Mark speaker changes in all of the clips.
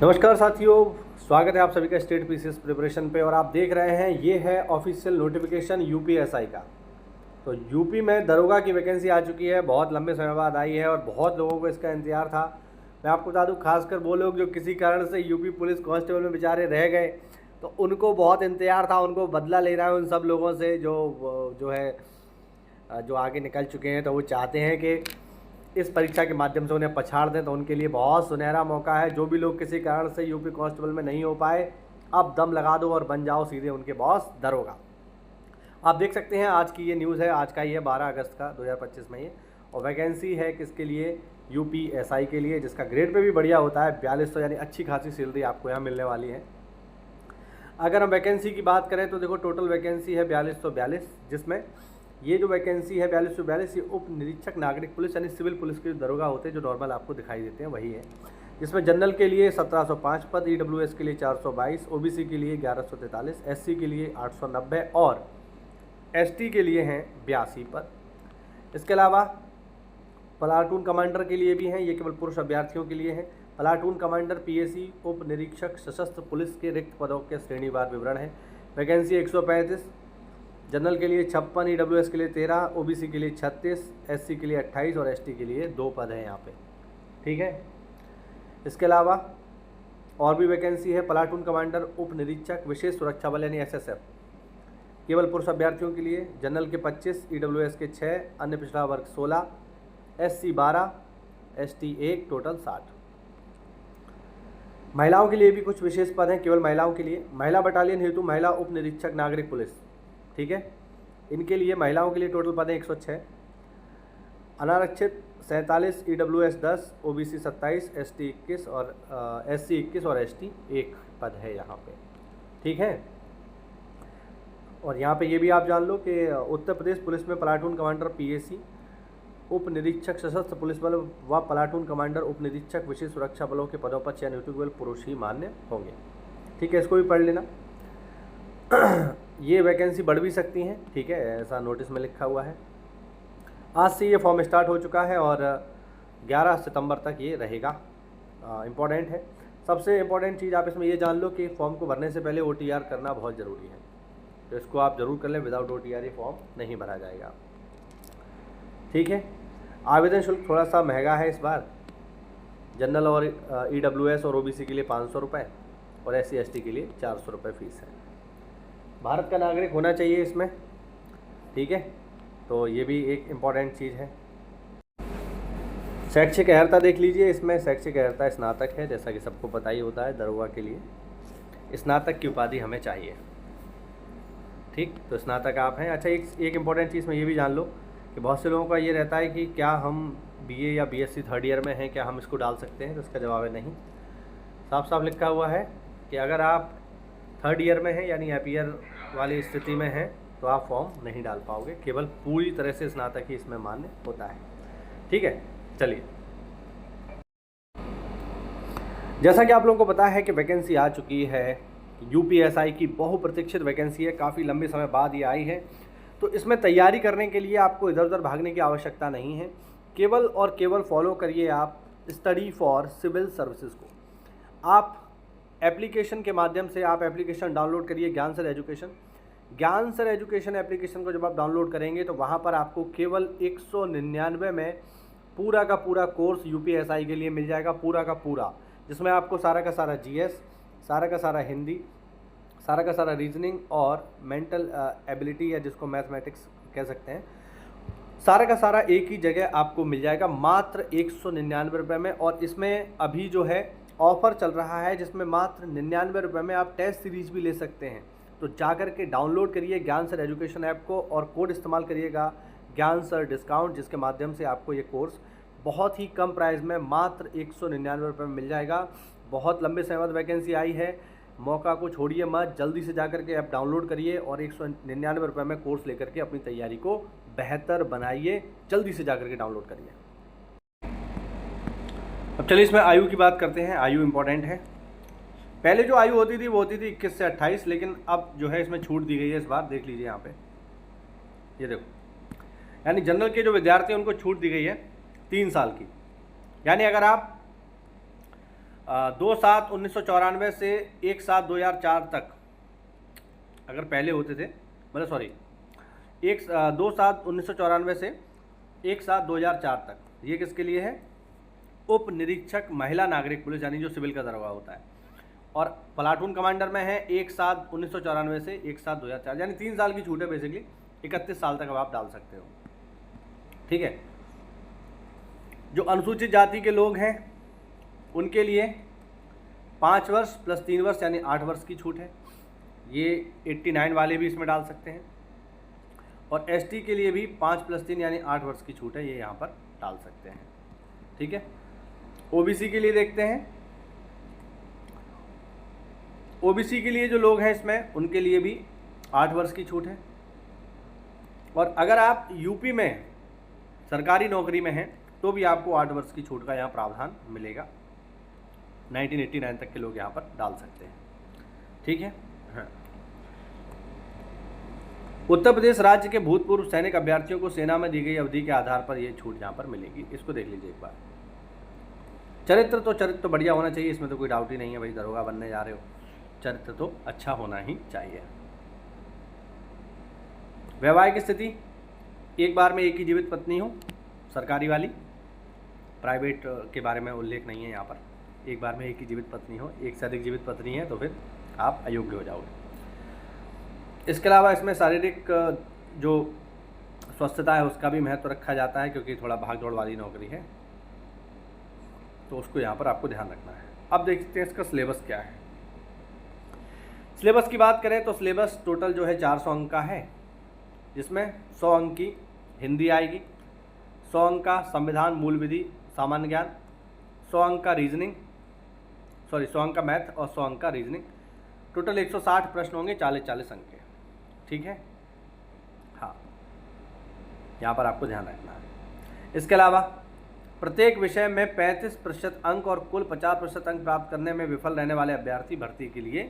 Speaker 1: नमस्कार साथियों, स्वागत है आप सभी का स्टेट पीसीएस प्रिपरेशन पे। और आप देख रहे हैं ये है ऑफिशियल नोटिफिकेशन यूपीएसआई का। तो यूपी में दरोगा की वैकेंसी आ चुकी है, बहुत लंबे समय बाद आई है और बहुत लोगों को इसका इंतजार था। मैं आपको बता दूं, खासकर वो लोग जो किसी कारण से यूपी पुलिस कांस्टेबल में बेचारे रह गए, तो उनको बहुत इंतजार था, उनको बदला ले रहा है उन सब लोगों से जो आगे निकल चुके हैं। तो वो चाहते हैं कि इस परीक्षा के माध्यम से उन्हें पछाड़ दें, तो उनके लिए बहुत सुनहरा मौका है। जो भी लोग किसी कारण से यूपी कांस्टेबल में नहीं हो पाए, अब दम लगा दो और बन जाओ सीधे उनके बॉस दरोगा। आप देख सकते हैं आज की ये न्यूज़ है, आज का ये 12 अगस्त का 2025 में ये, और वैकेंसी है किसके लिए? यूपीएसआई के लिए, जिसका ग्रेड पे भी बढ़िया होता है 4200, यानी अच्छी खासी सैलरी आपको यहाँ मिलने वाली है। अगर हम वैकेंसी की बात करें तो देखो टोटल वैकेंसी है 4242, जिसमें ये जो वैकेंसी है 4242 ये उप निरीक्षक नागरिक पुलिस यानी सिविल पुलिस के जो दरोगा होते हैं, जो नॉर्मल आपको दिखाई देते हैं, वही है। जिसमें जनरल के लिए 1705 पद, ईडब्ल्यूएस के लिए 422, ओबीसी के लिए 1143, एससी के लिए 890 और एसटी के लिए हैं 82 पद। इसके अलावा प्लाटून कमांडर के लिए भी हैं, ये केवल पुरुष अभ्यर्थियों के लिए हैं। प्लाटून कमांडर पीएसी उप निरीक्षक सशस्त्र पुलिस के रिक्त पदों के श्रेणीवार विवरण है। वैकेंसी 135, जनरल के लिए 56, ईडब्ल्यूएस के लिए 13, ओबीसी के लिए 36, एससी के लिए 28 और एसटी के लिए 2 पद हैं यहाँ पे, ठीक है। इसके अलावा और भी वैकेंसी है। प्लाटून कमांडर उप निरीक्षक विशेष सुरक्षा बल यानी एसएसएफ, केवल पुरुष अभ्यर्थियों के लिए। जनरल के 25, ईडब्ल्यूएस के 6, अन्य पिछड़ा वर्ग 16, एससी 12, एसटी 1, टोटल 60। महिलाओं के लिए भी कुछ विशेष पद हैं, केवल महिलाओं के लिए। महिला बटालियन हेतु महिला उप निरीक्षक नागरिक पुलिस, ठीक है, इनके लिए महिलाओं के लिए टोटल पद हैं 106। अनारक्षित 47, ईडब्ल्यूएस 10, ओबीसी 27, एसटी 21 और एससी 21 और एसटी 1 पद है यहाँ पे, ठीक है। और यहाँ पे ये भी आप जान लो कि उत्तर प्रदेश पुलिस में प्लाटून कमांडर पीएसी उप निरीक्षक सशस्त्र पुलिस बल व प्लाटून कमांडर उप निरीक्षक विशेष सुरक्षा बलों के पदों पर चयनित केवल पुरुष ही मान्य होंगे, ठीक है। इसको भी पढ़ लेना। ये वैकेंसी बढ़ भी सकती हैं, ठीक है, ऐसा नोटिस में लिखा हुआ है। आज से ये फॉर्म स्टार्ट हो चुका है और 11 सितंबर तक ये रहेगा। इम्पॉर्टेंट है। सबसे इम्पॉर्टेंट चीज़ आप इसमें ये जान लो कि फॉर्म को भरने से पहले OTR करना बहुत ज़रूरी है, तो इसको आप ज़रूर कर लें। विदाउट OTR ये फॉर्म नहीं भरा जाएगा, ठीक है। आवेदन शुल्क थोड़ा सा महंगा है इस बार। जनरल और ईडब्ल्यूएस और ओबीसी के लिए 500 रुपये और SC ST के लिए 400 रुपये फीस है। भारत का नागरिक होना चाहिए इसमें, ठीक है, तो ये भी एक इम्पॉर्टेंट चीज़ है। शैक्षिक अर्हता देख लीजिए, इसमें शैक्षिक अर्हता स्नातक है, जैसा कि सबको पता ही होता है। दरोगा के लिए स्नातक की उपाधि हमें चाहिए, ठीक, तो स्नातक आप हैं। अच्छा, एक इम्पॉर्टेंट चीज़ में ये भी जान लो कि बहुत से लोगों का ये रहता है कि क्या हम BA या BSc थर्ड ईयर में हैं, क्या हम इसको डाल सकते हैं? तो इसका जवाब है नहीं। साफ साफ लिखा हुआ है कि अगर आप थर्ड ईयर में हैं यानी एप ईयर वाली स्थिति में हैं तो आप फॉर्म नहीं डाल पाओगे, केवल पूरी तरह से स्नातक ही इसमें मान्य होता है, ठीक है। चलिए, जैसा कि आप लोगों को पता है कि वैकेंसी आ चुकी है, यूपीएसआई की बहुप्रतीक्षित वैकेंसी है, काफ़ी लंबे समय बाद ये आई है। तो इसमें तैयारी करने के लिए आपको इधर उधर भागने की आवश्यकता नहीं है, केवल और केवल फॉलो करिए आप स्टडी फॉर सिविल सर्विसेज को। आप एप्लीकेशन के माध्यम से आप एप्लीकेशन डाउनलोड करिए, ज्ञान सर एजुकेशन। ज्ञान सर एजुकेशन एप्लीकेशन को जब आप डाउनलोड करेंगे तो वहाँ पर आपको केवल 199 में पूरा का पूरा कोर्स यूपीएसआई के लिए मिल जाएगा, पूरा का पूरा, जिसमें आपको सारा का सारा GS, सारा का सारा हिंदी, सारा का सारा रीजनिंग और मेंटल एबिलिटी या जिसको मैथमेटिक्स कह सकते हैं, सारा का सारा एक ही जगह आपको मिल जाएगा मात्र 199 रुपये में। और इसमें अभी जो है ऑफ़र चल रहा है जिसमें मात्र 99 रुपये में आप टेस्ट सीरीज भी ले सकते हैं। तो जाकर के डाउनलोड करिए ज्ञान सर एजुकेशन ऐप को और कोड इस्तेमाल करिएगा ज्ञान सर डिस्काउंट, जिसके माध्यम से आपको ये कोर्स बहुत ही कम प्राइस में मात्र 199 रुपये में मिल जाएगा। बहुत लंबे समय बाद वैकेंसी आई है, मौका को छोड़िए मत, जल्दी से जाकर के ऐप डाउनलोड करिए और 199 रुपये में कोर्स लेकर के अपनी तैयारी को बेहतर बनाइए। जल्दी से जाकर के डाउनलोड करिए। अब चलिए इसमें आयु की बात करते हैं। आयु इम्पॉर्टेंट है। पहले जो आयु होती थी वो होती थी 21 से 28, लेकिन अब जो है इसमें छूट दी गई है इस बार। देख लीजिए यहाँ पे, ये देखो, यानी जनरल के जो विद्यार्थी हैं उनको छूट दी गई है 3 साल की। यानी अगर आप 2/7/1994 से 1/7/2004 तक अगर पहले होते थे, मतलब सॉरी 2/7/1994 से 1/7/2004 तक, ये किसके लिए है? उप निरीक्षक महिला नागरिक पुलिस, यानी जो सिविल का दरोगा होता है। और प्लाटून कमांडर में है 1/7/1994 से 1/7/2004, यानी 3 साल की छूट है बेसिकली। 31 साल तक अब आप डाल सकते हो, ठीक है। जो अनुसूचित जाति के लोग हैं उनके लिए 5 वर्ष प्लस 3 वर्ष यानी 8 वर्ष की छूट है। ये 89 वाले भी इसमें डाल सकते हैं। और एसटी के लिए भी 5 + 3 यानी 8 वर्ष की छूट है, ये यहाँ पर डाल सकते हैं, ठीक है। ओबीसी के लिए देखते हैं। ओबीसी के लिए जो लोग हैं इसमें, उनके लिए भी 8 वर्ष की छूट है। और अगर आप यूपी में सरकारी नौकरी में हैं तो भी आपको 8 वर्ष की छूट का यहाँ प्रावधान मिलेगा। 1989 तक के लोग यहाँ पर डाल सकते हैं, ठीक है। हाँ। उत्तर प्रदेश राज्य के भूतपूर्व सैनिक अभ्यर्थियों को सेना में दी गई अवधि के आधार पर ये छूट यहाँ पर मिलेगी। इसको देख लीजिए एक बार। चरित्र तो बढ़िया होना चाहिए, इसमें तो कोई डाउट ही नहीं है भाई, दरोगा बनने जा रहे हो, चरित्र तो अच्छा होना ही चाहिए। वैवाहिक स्थिति, एक बार में एक ही जीवित पत्नी हो, सरकारी वाली, प्राइवेट के बारे में उल्लेख नहीं है यहाँ पर। एक बार में एक ही जीवित पत्नी हो, एक से अधिक जीवित पत्नी है तो फिर आप अयोग्य हो जाओगे। इसके अलावा इसमें शारीरिक जो स्वस्थता है उसका भी महत्व रखा जाता है, क्योंकि थोड़ा भागदौड़ वाली नौकरी है, तो उसको यहाँ पर आपको ध्यान रखना है। अब देखते हैं इसका सिलेबस क्या है। सिलेबस की बात करें तो सिलेबस टोटल जो है 400 अंक का है, जिसमें 100 अंक की हिंदी आएगी, 100 अंक का संविधान मूल विधि सामान्य ज्ञान, 100 अंक का रीजनिंग, 100 अंक का मैथ और 100 अंक का रीजनिंग। टोटल 160 प्रश्न होंगे, 40-40 अंक के, ठीक है। हाँ, यहाँ पर आपको ध्यान रखना है। इसके अलावा प्रत्येक विषय में 35% अंक और कुल 50% अंक प्राप्त करने में विफल रहने वाले अभ्यर्थी भर्ती के लिए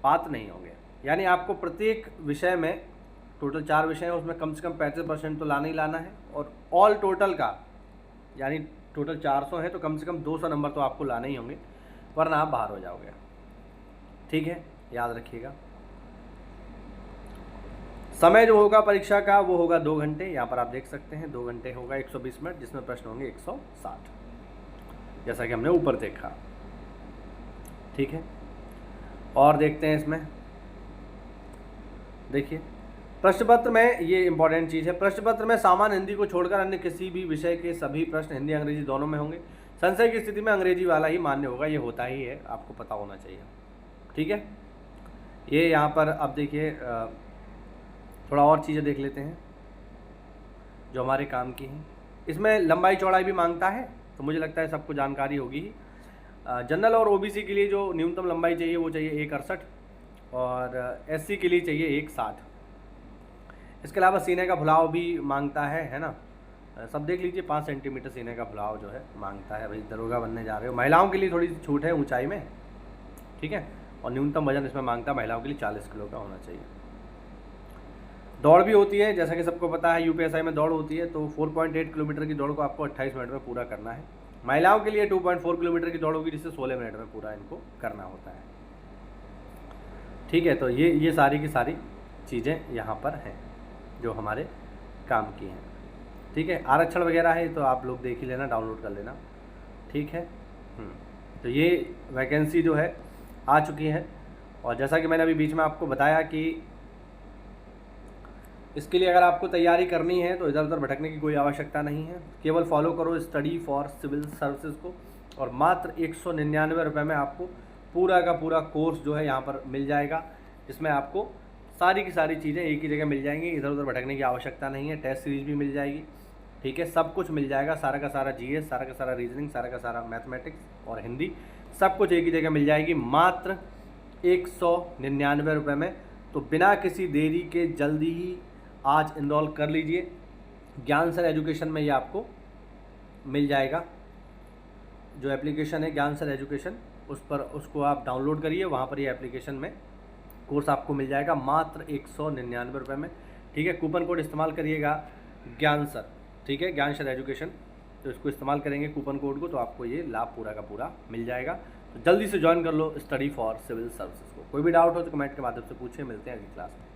Speaker 1: पात्र नहीं होंगे। यानी आपको प्रत्येक विषय में, टोटल 4 विषय हैं, उसमें कम से कम 35% तो लाना ही लाना है। और ऑल टोटल का, यानी टोटल 400 है तो कम से कम 200 नंबर तो आपको लाने ही होंगे, वरना आप बाहर हो जाओगे, ठीक है, याद रखिएगा। समय जो होगा परीक्षा का वो होगा 2 घंटे, यहाँ पर आप देख सकते हैं 2 घंटे होगा 120 मिनट, जिसमें प्रश्न होंगे 160, जैसा कि हमने ऊपर देखा, ठीक है। और देखते हैं इसमें, देखिए प्रश्न पत्र में, ये इंपॉर्टेंट चीज़ है, प्रश्न पत्र में सामान्य हिंदी को छोड़कर अन्य किसी भी विषय के सभी प्रश्न हिंदी अंग्रेजी दोनों में होंगे। संशय की स्थिति में अंग्रेजी वाला ही मान्य होगा, ये होता ही है, आपको पता होना चाहिए, ठीक है। ये यहाँ पर अब देखिए थोड़ा और चीज़ें देख लेते हैं जो हमारे काम की हैं। इसमें लंबाई चौड़ाई भी मांगता है, तो मुझे लगता है सबको जानकारी होगी ही। जनरल और ओबीसी के लिए जो न्यूनतम लंबाई चाहिए वो चाहिए 1.68 और एससी के लिए चाहिए 1.60। इसके अलावा सीने का फुलाव भी मांगता है ना, सब देख लीजिए 5 सेंटीमीटर सीने का फुलाव जो है मांगता है। भाई दरोगा बनने जा रहे हो। महिलाओं के लिए थोड़ी सी छूट है ऊंचाई में, ठीक है। और न्यूनतम वजन इसमें मांगता है महिलाओं के लिए 40 किलो का होना चाहिए। दौड़ भी होती है, जैसा कि सबको पता है यूपीएसआई में दौड़ होती है, तो 4.8 किलोमीटर की दौड़ को आपको 28 मिनट में पूरा करना है। महिलाओं के लिए 2.4 किलोमीटर की दौड़ होगी, जिससे 16 मिनट में पूरा इनको करना होता है, ठीक है। तो ये सारी की सारी चीज़ें यहाँ पर हैं जो हमारे काम की हैं, ठीक है। आरक्षण वगैरह है तो आप लोग देख ही लेना, डाउनलोड कर लेना, ठीक है। तो ये वैकेंसी जो है आ चुकी है। और जैसा कि मैंने अभी बीच में आपको बताया कि इसके लिए अगर आपको तैयारी करनी है तो इधर उधर भटकने की कोई आवश्यकता नहीं है। केवल फॉलो करो स्टडी फॉर सिविल सर्विसेज को, और मात्र 199 रुपये में आपको पूरा का पूरा कोर्स जो है यहाँ पर मिल जाएगा, जिसमें आपको सारी की सारी चीज़ें एक ही जगह मिल जाएंगी, इधर उधर भटकने की आवश्यकता नहीं है। टेस्ट सीरीज भी मिल जाएगी, ठीक है, सब कुछ मिल जाएगा, सारा का सारा जीएस, सारा का सारा रीजनिंग, सारा का सारा मैथमेटिक्स और हिंदी, सब कुछ एक ही जगह मिल जाएगी मात्र 199 रुपये में। तो बिना किसी देरी के जल्दी ही आज इनरोल कर लीजिए। ज्ञान सर एजुकेशन में ये आपको मिल जाएगा, जो एप्लीकेशन है ज्ञान सर एजुकेशन, उस पर उसको आप डाउनलोड करिए, वहाँ पर ये एप्लीकेशन में कोर्स आपको मिल जाएगा मात्र 199 रुपये में। ठीक है, कूपन कोड इस्तेमाल करिएगा ज्ञान सर। ठीक है, ज्ञान सर एजुकेशन, तो इसको इस्तेमाल करेंगे कूपन कोड को, तो आपको ये लाभ पूरा का पूरा मिल जाएगा। तो जल्दी से ज्वाइन कर लो स्टडी फॉर सिविल सर्विसेज को। कोई भी डाउट हो तो कमेंट के माध्यम से पूछिए। मिलते हैं अगली क्लास में।